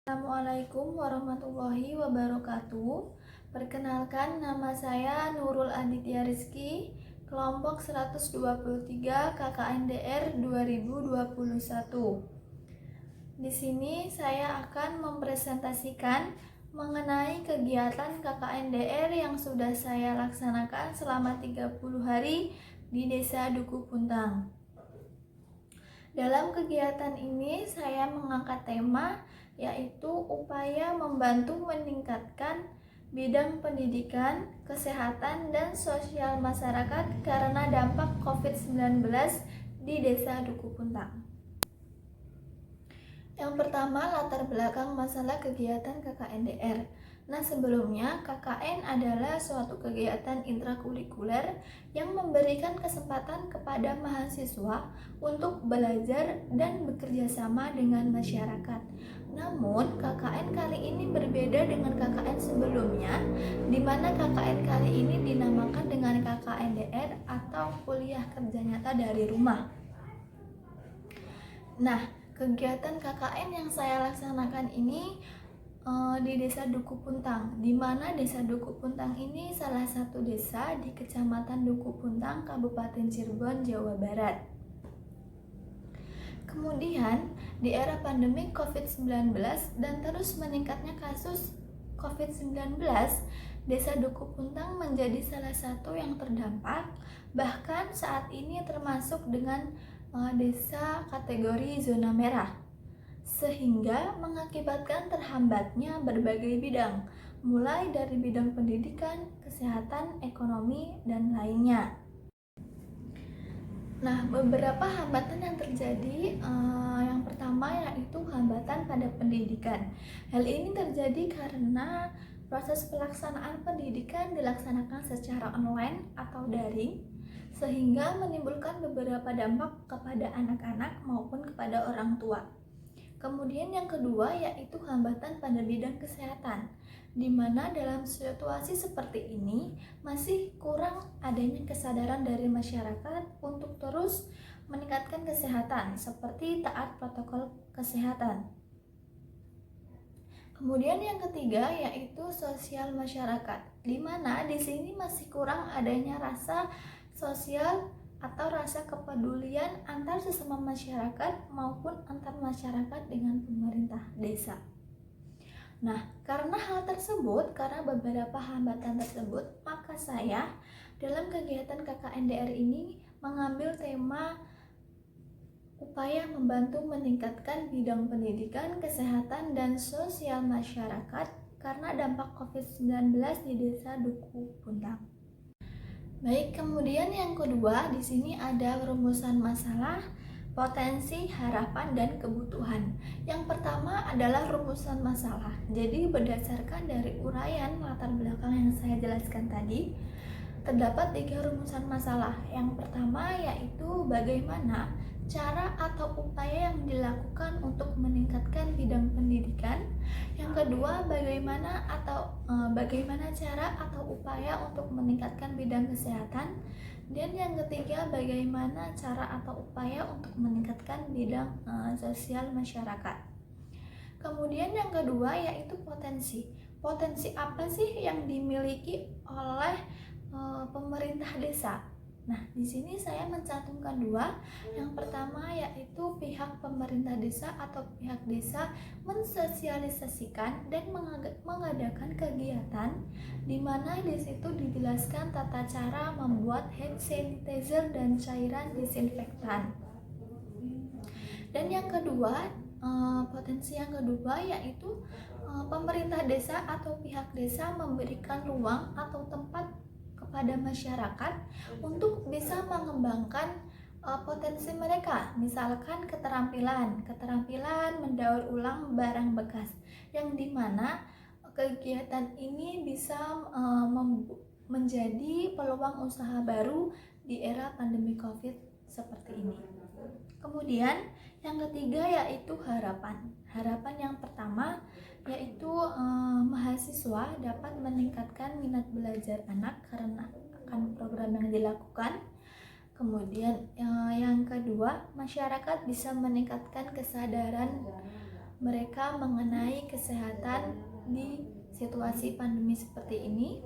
Assalamualaikum warahmatullahi wabarakatuh. Perkenalkan, nama saya Nurul Aditya Rizky, kelompok 123 KKNDR 2021. Di sini saya akan mempresentasikan mengenai kegiatan KKNDR yang sudah saya laksanakan selama 30 hari di Desa Duku Puntang. Dalam kegiatan ini saya mengangkat tema yaitu upaya membantu meningkatkan bidang pendidikan, kesehatan, dan sosial masyarakat karena dampak COVID-19 di Desa Duku Puntang. Yang pertama, latar belakang masalah kegiatan KKNDR. Nah, sebelumnya KKN adalah suatu kegiatan intrakurikuler yang memberikan kesempatan kepada mahasiswa untuk belajar dan bekerja sama dengan masyarakat. Namun, KKN kali ini berbeda dengan KKN sebelumnya, di mana KKN kali ini dinamakan dengan KKNDR atau kuliah kerja nyata dari rumah. Nah, kegiatan KKN yang saya laksanakan ini di Desa Duku Puntang, di mana Desa Duku Puntang ini salah satu desa di Kecamatan Duku Puntang, Kabupaten Cirebon, Jawa Barat. Kemudian, di era pandemi COVID-19 dan terus meningkatnya kasus COVID-19, Desa Duku Puntang menjadi salah satu yang terdampak, bahkan saat ini termasuk dengan desa kategori zona merah, sehingga mengakibatkan terhambatnya berbagai bidang, mulai dari bidang pendidikan, kesehatan, ekonomi, dan lainnya. Nah, beberapa hambatan yang terjadi, yang pertama yaitu hambatan pada pendidikan. Hal ini terjadi karena proses pelaksanaan pendidikan dilaksanakan secara online atau daring, sehingga menimbulkan beberapa dampak kepada anak-anak maupun kepada orang tua. Kemudian yang kedua yaitu hambatan pada bidang kesehatan, di mana dalam situasi seperti ini masih kurang adanya kesadaran dari masyarakat untuk terus meningkatkan kesehatan seperti taat protokol kesehatan. Kemudian yang ketiga yaitu sosial masyarakat, di mana di sini masih kurang adanya rasa sosial atau rasa kepedulian antar sesama masyarakat maupun antar masyarakat dengan pemerintah desa. Nah, karena hal tersebut, karena beberapa hambatan tersebut, maka saya dalam kegiatan KKNDR ini mengambil tema upaya membantu meningkatkan bidang pendidikan, kesehatan, dan sosial masyarakat karena dampak COVID-19 di Desa Duku Puntang. Baik, kemudian yang kedua di sini ada rumusan masalah, potensi, harapan, dan kebutuhan. Yang pertama adalah rumusan masalah. Jadi berdasarkan dari uraian latar belakang yang saya jelaskan tadi, terdapat 3 rumusan masalah. Yang pertama yaitu bagaimana cara atau upaya yang dilakukan untuk meningkatkan bidang pendidikan. Yang kedua, bagaimana cara atau upaya untuk meningkatkan bidang kesehatan. Dan yang ketiga, bagaimana cara atau upaya untuk meningkatkan bidang sosial masyarakat. Kemudian yang kedua yaitu potensi. Potensi apa sih yang dimiliki oleh pemerintah desa? Nah, di sini saya mencantumkan 2. Yang pertama yaitu pihak pemerintah desa atau pihak desa mensosialisasikan dan mengadakan kegiatan di mana di situ dijelaskan tata cara membuat hand sanitizer dan cairan disinfektan. Dan yang kedua, potensi yang kedua yaitu pemerintah desa atau pihak desa memberikan ruang atau tempat kepada masyarakat untuk bisa mengembangkan potensi mereka, misalkan keterampilan mendaur ulang barang bekas, yang dimana kegiatan ini bisa menjadi peluang usaha baru di era pandemi COVID seperti ini. Kemudian yang ketiga yaitu harapan. Harapan yang pertama yaitu mahasiswa dapat meningkatkan minat belajar anak karena akan program yang dilakukan. Kemudian yang kedua, masyarakat bisa meningkatkan kesadaran mereka mengenai kesehatan di situasi pandemi seperti ini.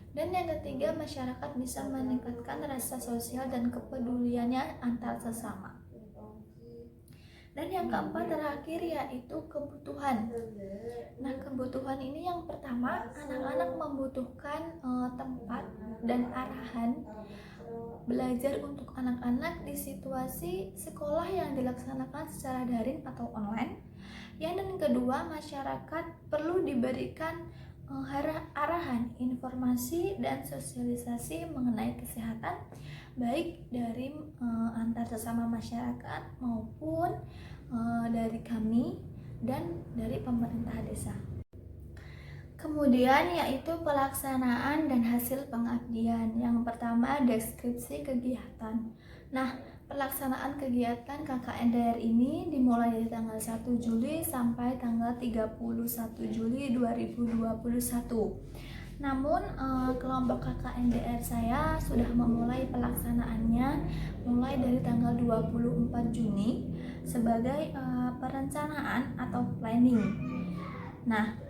Dan yang ketiga, masyarakat bisa meningkatkan rasa sosial dan kepeduliannya antar sesama. Dan yang keempat terakhir yaitu kebutuhan. Nah, kebutuhan ini yang pertama, anak-anak membutuhkan tempat dan arahan belajar untuk anak-anak di situasi sekolah yang dilaksanakan secara daring atau online. Yang kedua, masyarakat perlu diberikan arahan, informasi, dan sosialisasi mengenai kesehatan baik dari antar sesama masyarakat maupun dari kami dan dari pemerintah desa. Kemudian yaitu pelaksanaan dan hasil pengabdian. Yang pertama, deskripsi kegiatan. Nah, pelaksanaan kegiatan KKN-DR ini dimulai dari tanggal 1 Juli sampai tanggal 31 Juli 2021. Namun kelompok KKN-DR saya sudah memulai pelaksanaannya mulai dari tanggal 24 Juni sebagai perencanaan atau planning. Nah,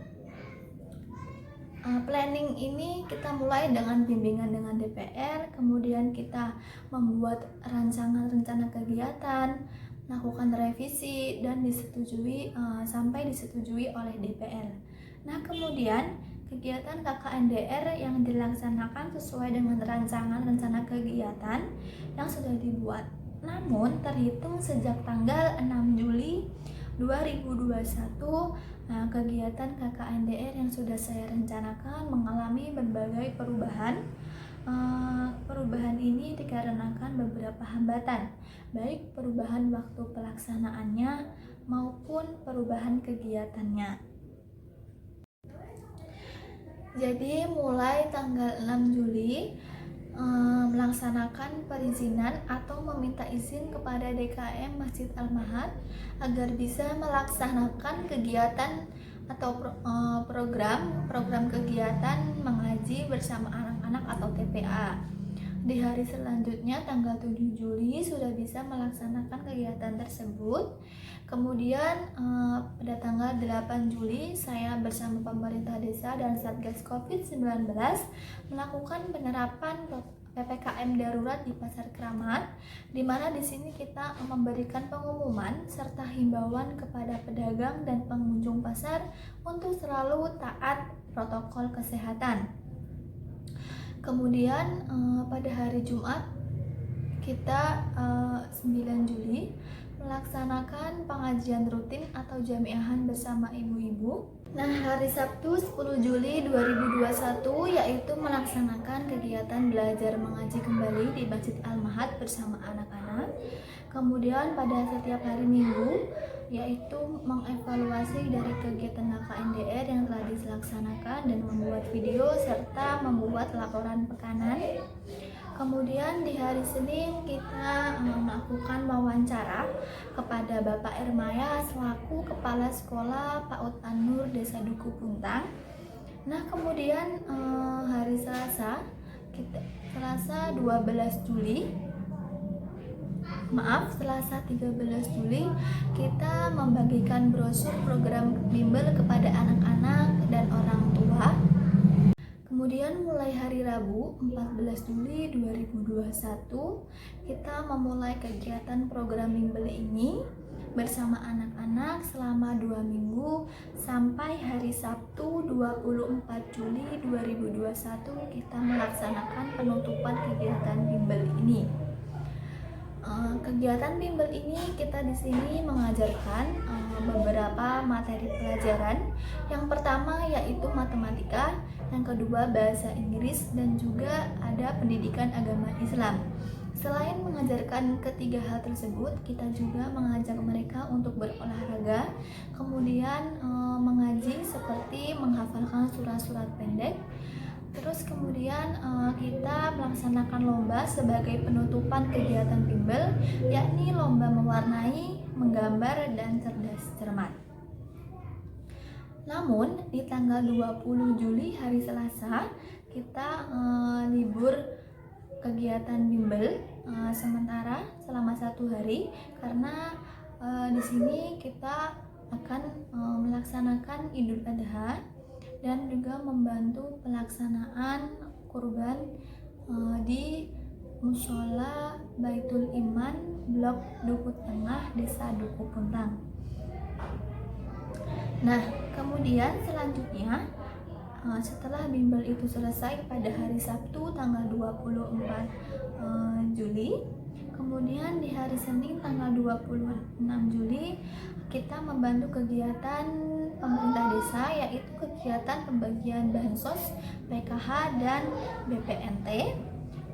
planning ini kita mulai dengan bimbingan dengan DPR, kemudian kita membuat rancangan rencana kegiatan, melakukan revisi dan disetujui sampai disetujui oleh DPR. Nah, kemudian kegiatan KKN-DR yang dilaksanakan sesuai dengan rancangan rencana kegiatan yang sudah dibuat. Namun terhitung sejak tanggal 6 Juli 2021, kegiatan KKN-DR yang sudah saya rencanakan mengalami berbagai perubahan. Perubahan ini dikarenakan beberapa hambatan, baik perubahan waktu pelaksanaannya maupun perubahan kegiatannya. Jadi mulai tanggal 6 Juli melaksanakan perizinan atau meminta izin kepada DKM Masjid Al-Mahad agar bisa melaksanakan kegiatan atau program kegiatan mengaji bersama anak-anak atau TPA. Di hari selanjutnya tanggal 7 Juli sudah bisa melaksanakan kegiatan tersebut. Kemudian pada tanggal 8 Juli saya bersama pemerintah desa dan Satgas Covid-19 melakukan penerapan PPKM darurat di Pasar Kramat, di mana di sini kita memberikan pengumuman serta himbauan kepada pedagang dan pengunjung pasar untuk selalu taat protokol kesehatan. Kemudian pada hari Jumat kita 9 Juli melaksanakan pengajian rutin atau jamiahan bersama ibu-ibu. Nah, hari Sabtu 10 Juli 2021 yaitu melaksanakan kegiatan belajar mengaji kembali di Masjid Al-Mahad bersama anak-anak. Kemudian pada setiap hari Minggu yaitu mengevaluasi dari kegiatan KKN-DR yang telah dilaksanakan dan membuat video serta membuat laporan pekanan. Kemudian di hari Senin kita melakukan wawancara kepada Bapak Ermaya selaku Kepala Sekolah PAUD An-Nur Desa Duku Puntang. Nah, kemudian hari Selasa 13 Juli kita membagikan brosur program bimbel kepada anak-anak dan orang tua. Kemudian mulai hari Rabu 14 Juli 2021 kita memulai kegiatan program bimbel ini bersama anak-anak selama 2 minggu sampai hari Sabtu 24 Juli 2021 kita melaksanakan penutupan kegiatan bimbel ini. Kegiatan bimbel ini kita di sini mengajarkan beberapa materi pelajaran. Yang pertama yaitu matematika, yang kedua bahasa Inggris, dan juga ada pendidikan agama Islam. Selain mengajarkan ketiga hal tersebut, kita juga mengajak mereka untuk berolahraga, kemudian mengaji seperti menghafalkan surat-surat pendek. Terus kemudian kita melaksanakan lomba sebagai penutupan kegiatan bimbel, yakni lomba mewarnai, menggambar, dan cerdas cermat. Namun di tanggal 20 Juli hari Selasa kita libur kegiatan bimbel sementara selama 1 hari karena di sini kita akan melaksanakan Idul Adha dan juga membantu pelaksanaan kurban di Musola Baitul Iman Blok Duku Tengah, Desa Duku Puntang. Nah, kemudian selanjutnya setelah bimbel itu selesai pada hari Sabtu tanggal 24 Juli, kemudian di hari Senin tanggal 26 Juli kita membantu kegiatan pemerintah desa, yaitu kegiatan pembagian bansos, PKH, dan BPNT.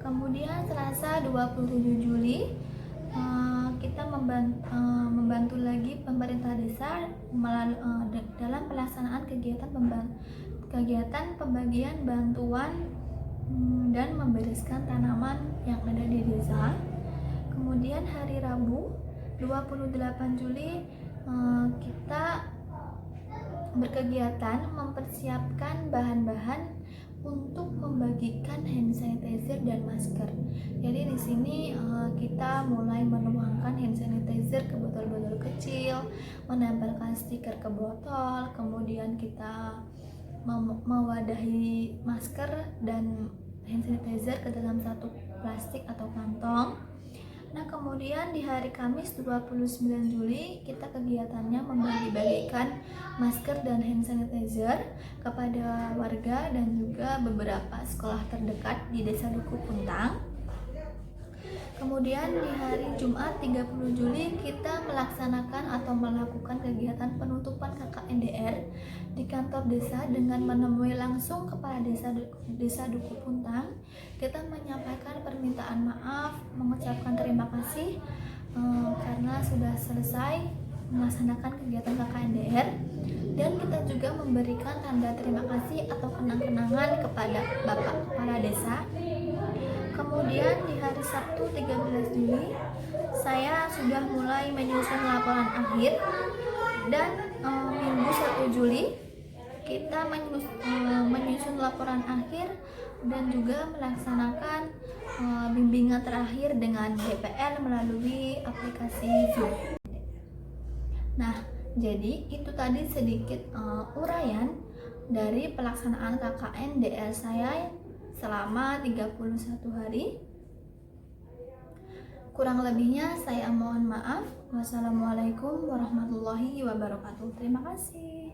Kemudian Selasa 27 Juli kita membantu lagi pemerintah desa dalam pelaksanaan kegiatan pembagian bantuan dan membereskan tanaman yang ada di desa. Kemudian hari Rabu 28 Juli kita berkegiatan mempersiapkan bahan-bahan untuk membagikan hand sanitizer dan masker. Jadi di sini kita mulai menuangkan hand sanitizer ke botol-botol kecil, menempelkan stiker ke botol, kemudian kita mewadahi masker dan hand sanitizer ke dalam satu plastik atau kantong. Nah, kemudian di hari Kamis 29 Juli kita kegiatannya membagi-bagikan masker dan hand sanitizer kepada warga dan juga beberapa sekolah terdekat di Desa Duku Puntang. Kemudian di hari Jumat 30 Juli kita melaksanakan atau melakukan kegiatan penutupan KKNDR di kantor desa dengan menemui langsung kepala desa Duku Puntang. Kita menyampaikan permintaan maaf, mengucapkan terima kasih karena sudah selesai melaksanakan kegiatan KKNDR, dan kita juga memberikan tanda terima kasih atau kenang-kenangan kepada Bapak Kepala Desa. Kemudian di hari Sabtu 13 Juli saya sudah mulai menyusun laporan akhir, dan Minggu 1 Juli kita menyusun laporan akhir dan juga melaksanakan bimbingan terakhir dengan DPR melalui aplikasi Zoom. Nah, jadi itu tadi sedikit uraian dari pelaksanaan KKN DR saya selama 31 hari. Kurang lebihnya saya mohon maaf. Wassalamualaikum warahmatullahi wabarakatuh. Terima kasih.